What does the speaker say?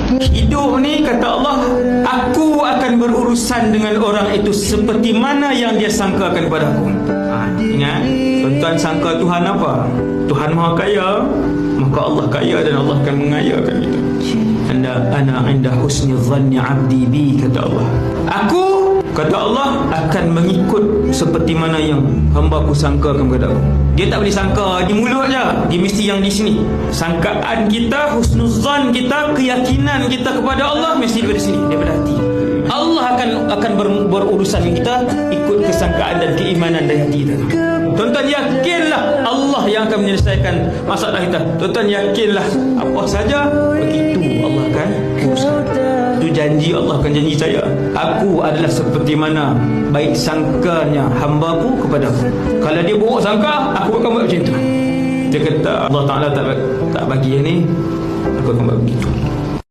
Hidup ni kata Allah, aku akan berurusan dengan orang itu seperti mana yang dia sangkakan kepada aku. Ingat, tuan-tuan sangka Tuhan apa? Tuhan Maha Kaya, maka Allah kaya dan Allah akan mengayakan kita. Ana inda husni dhanni 'abdi bi, kata Allah. Aku, kata Allah, akan mengikut seperti mana yang hamba-Ku sangkakan kepada aku. Dia tak boleh sangka di mulut je, dia mesti yang di sini. Sangkaan kita, husnuzan kita, keyakinan kita kepada Allah mesti daripada sini, daripada hati. Allah akan berurusan dengan kita ikut kesangkaan dan keimanan dari hati kita. Tuan-tuan yakinlah Allah yang akan menyelesaikan masalah kita. Tuan-tuan yakinlah apa saja begitu Allah akan uruskan. Itu janji Allah, akan janji saya. Aku adalah seperti mana baik sangkanya hamba-Ku kepada aku. Kalau dia buruk sangka, aku akan buat macam tu. Dia kata Allah Ta'ala tak bagi yang ni, aku akan buat begitu.